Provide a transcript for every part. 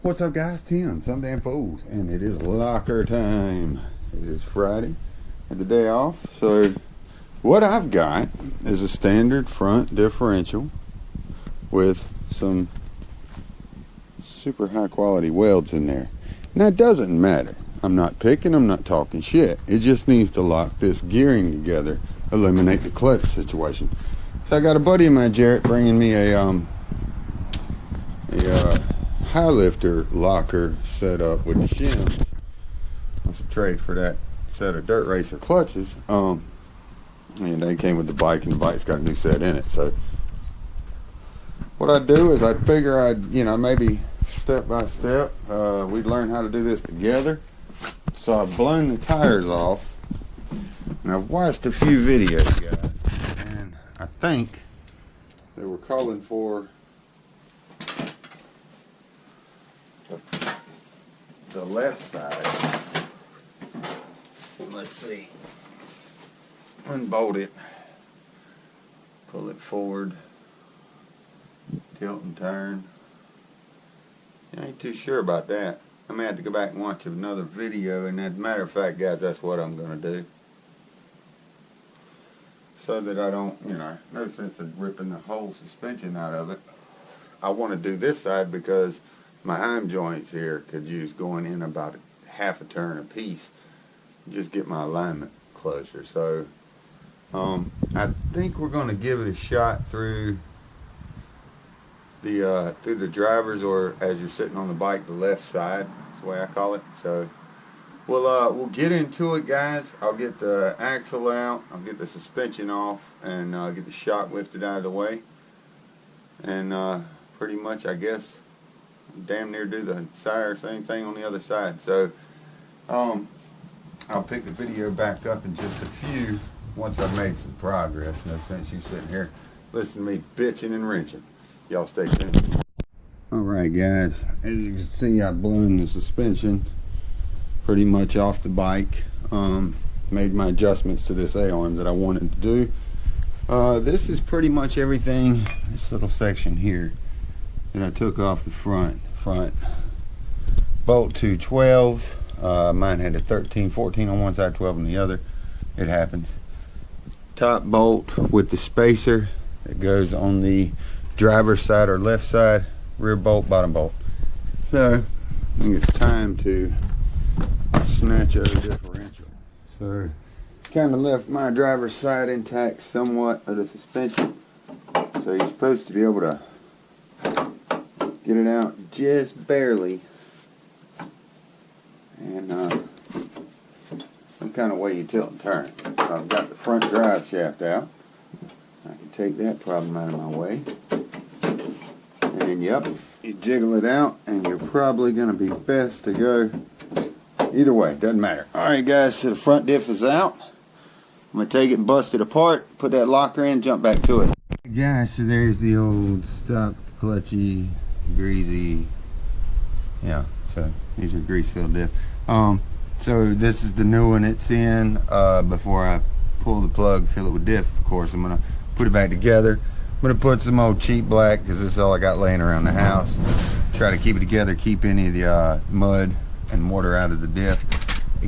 What's up, guys? Tim, some damn fools, and it is locker time. It is Friday and the day off. So what I've got is a standard front differential with some super high quality welds in there. Now it doesn't matter. I'm not picking, I'm not talking shit. It just needs to lock this gearing together, eliminate the clutch situation. So I got a buddy of mine, Jarrett, bringing me a high lifter locker set up with the shims. Wants to trade for that set of dirt racer clutches. And they came with the bike, and the bike's got a new set in it. So what I'd do is I'd figure I'd, maybe step by step, we'd learn how to do this together. So I've blown the tires off, and I've watched a few videos, guys, and I think they were calling for the left side. Let's see. Unbolt it, pull it forward, tilt and turn. I ain't too sure about that. I may have to go back and watch another video, and as a matter of fact, guys, that's what I'm going to do. So that I don't, no sense of ripping the whole suspension out of it. I want to do this side because my heim joints here could use going in about half a turn a piece. Just get my alignment closer. So I think we're going to give it a shot through the drivers, or as you're sitting on the bike, the left side. That's the way I call it. So we'll get into it, guys. I'll get the axle out, I'll get the suspension off, and get the shock lifted out of the way, and pretty much, I guess, damn near do the same thing on the other side. So I'll pick the video back up in just a few once I've made some progress. No sense you sitting here listening to me bitching and wrenching. Y'all stay tuned. Alright, guys, as you can see, I've blown the suspension pretty much off the bike. Made my adjustments to this A-arm that I wanted to do. This is pretty much everything, this little section here that I took off the front bolt, 2 12s. Mine had a 13, 14 on one side, 12 on the other. It happens. Top bolt with the spacer that goes on the driver's side or left side. Rear bolt, bottom bolt. So I think it's time to snatch out a differential. So kind of left my driver's side intact somewhat of the suspension. So you're supposed to be able to get it out just barely, and some kind of way you tilt and turn. So I've got the front drive shaft out. I can take that problem out of my way. And yep, you jiggle it out, and you're probably going to be best to go either way. Doesn't matter. Alright, guys, so the front diff is out. I'm going to take it and bust it apart, put that locker in, jump back to it. Guys, so there's the old stock clutchy, greasy, yeah, so these are grease filled diff. So this is the new one it's in. Before I pull the plug, fill it with diff, of course, I'm going to put it back together. I'm going to put some old cheap black, because this is all I got laying around the house. Try to keep it together, keep any of the mud and water out of the diff.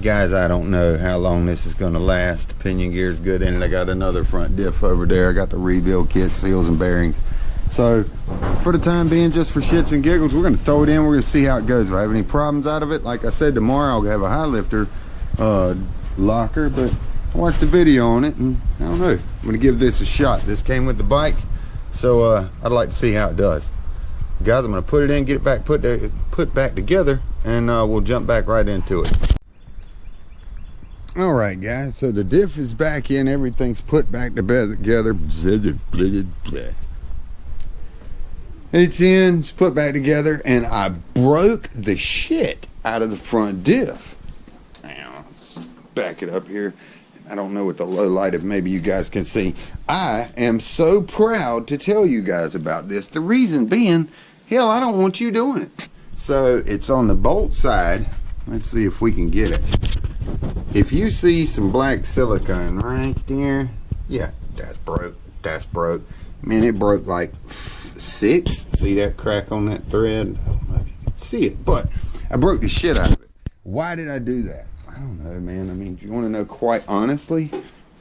Guys, I don't know how long this is going to last. The pinion gear is good in it. I got another front diff over there. I got the rebuild kit, seals and bearings. So for the time being, just for shits and giggles, we're going to throw it in. We're going to see how it goes. If I have any problems out of it, like I said, tomorrow I'll have a high lifter locker, but I watched the video on it, and I don't know. I'm going to give this a shot. This came with the bike, so I'd like to see how it does. Guys, I'm going to put it in, get it back put back together, and we'll jump back right into it. Alright, guys, so the diff is back in. Everything's put back together. It's in, it's put back together, and I broke the shit out of the front diff. Now, let's back it up here. I don't know what the low light of, maybe you guys can see. I am so proud to tell you guys about this. The reason being, hell, I don't want you doing it. So it's on the bolt side. Let's see if we can get it. If you see some black silicone right there, yeah, that's broke. That's broke. Man, it broke like 6. See that crack on that thread? I don't know if you can see it, but I broke the shit out of it. Why did I do that? I don't know, man. I mean, if you want to know quite honestly,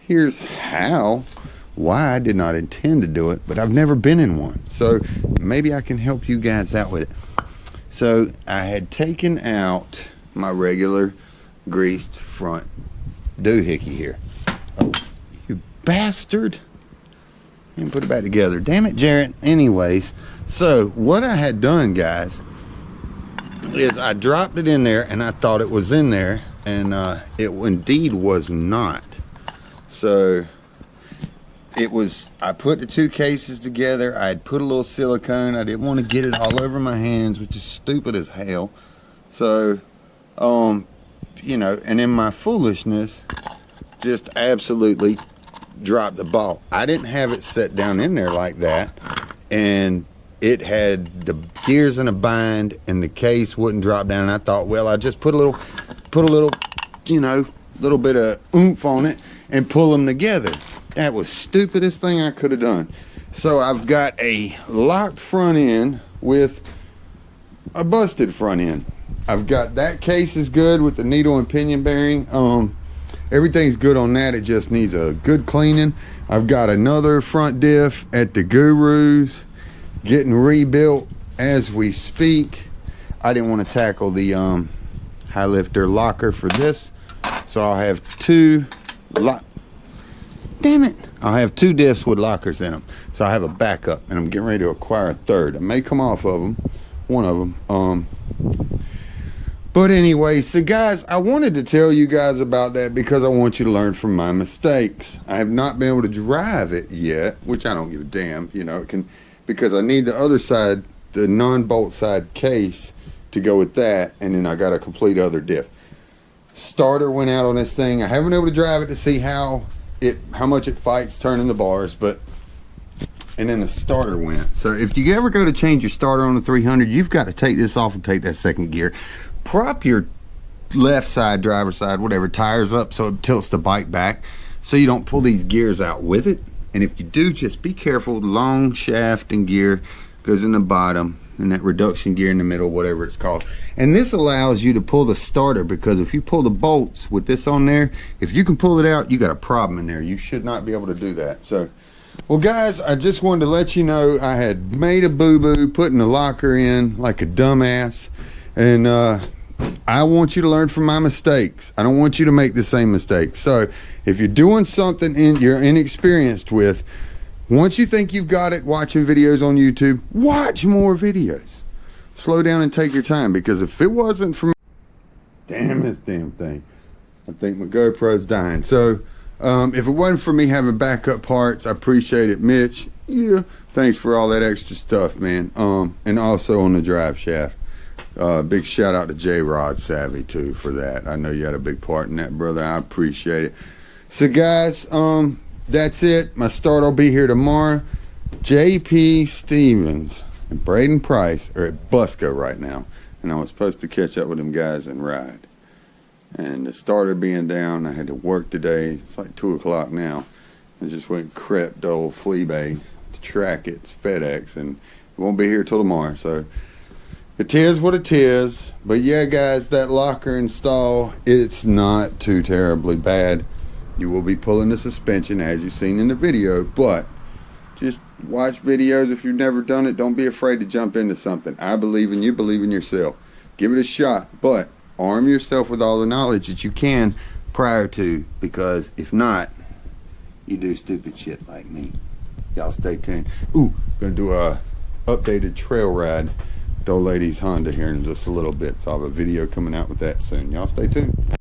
here's how. Why I did not intend to do it, but I've never been in one. So maybe I can help you guys out with it. So I had taken out my regular greased front doohickey here. Oh, you bastard. And put it back together. Damn it, Jarrett. Anyways, so what I had done, guys, is I dropped it in there and I thought it was in there, and it indeed was not. So it was, I put the two cases together. I had put a little silicone. I didn't want to get it all over my hands, which is stupid as hell. So, you know, and in my foolishness, just absolutely dropped the ball. I didn't have it set down in there like that, and it had the gears in a bind, and the case wouldn't drop down. And I thought, well, I just put a little, you know, little bit of oomph on it and pull them together. That was stupidest thing I could have done. So I've got a locked front end with a busted front end. I've got that case is good with the needle and pinion bearing. Everything's good on that. It just needs a good cleaning. I've got another front diff at the Guru's getting rebuilt as we speak. I didn't want to tackle the high lifter locker for this, so I'll have two damn it, I'll have two diffs with lockers in them, so I have a backup, and I'm getting ready to acquire a third. I may come off of them, one of them. But anyway, so guys, I wanted to tell you guys about that because I want you to learn from my mistakes. I have not been able to drive it yet, which I don't give a damn, you know, it can, because I need the other side, the non-bolt side case to go with that, and then I got a complete other diff. Starter went out on this thing. I haven't been able to drive it to see how much it fights turning the bars, but and then the starter went. So if you ever go to change your starter on the 300, you've got to take this off and take that second gear. Prop your left side, driver side, whatever, tires up so it tilts the bike back so you don't pull these gears out with it. And if you do, just be careful. The long shaft and gear goes in the bottom, and that reduction gear in the middle, whatever it's called. And this allows you to pull the starter, because if you pull the bolts with this on there, if you can pull it out, you got a problem in there. You should not be able to do that. So, well guys, I just wanted to let you know I had made a boo-boo putting the locker in like a dumbass, and I want you to learn from my mistakes. I don't want you to make the same mistake. So if you're doing something you're inexperienced with, once you think you've got it watching videos on YouTube, watch more videos. Slow down and take your time, because if it wasn't for me, damn this damn thing, I think my GoPro's dying. So if it wasn't for me having backup parts, I appreciate it, Mitch. Yeah, thanks for all that extra stuff, man. And also on the drive shaft. Big shout out to J-Rod Savvy too for that. I know you had a big part in that, brother. I appreciate it. So guys, that's it. My start will be here tomorrow. JP Stevens and Braden Price are at Busco right now, and I was supposed to catch up with them guys and ride. And the starter being down, I had to work today. It's like 2 o'clock now. I just went and crept to old Flea Bay to track it. It's FedEx, and it won't be here till tomorrow. So it is what it is. But yeah, guys, that locker install, it's not too terribly bad. You will be pulling the suspension as you've seen in the video, but just watch videos. If you've never done it, don't be afraid to jump into something. I believe in you, believe in yourself. Give it a shot, but arm yourself with all the knowledge that you can prior to, because if not, you do stupid shit like me. Y'all stay tuned. Ooh, gonna do a updated trail ride with old lady's Honda here in just a little bit, so I'll have a video coming out with that soon. Y'all stay tuned.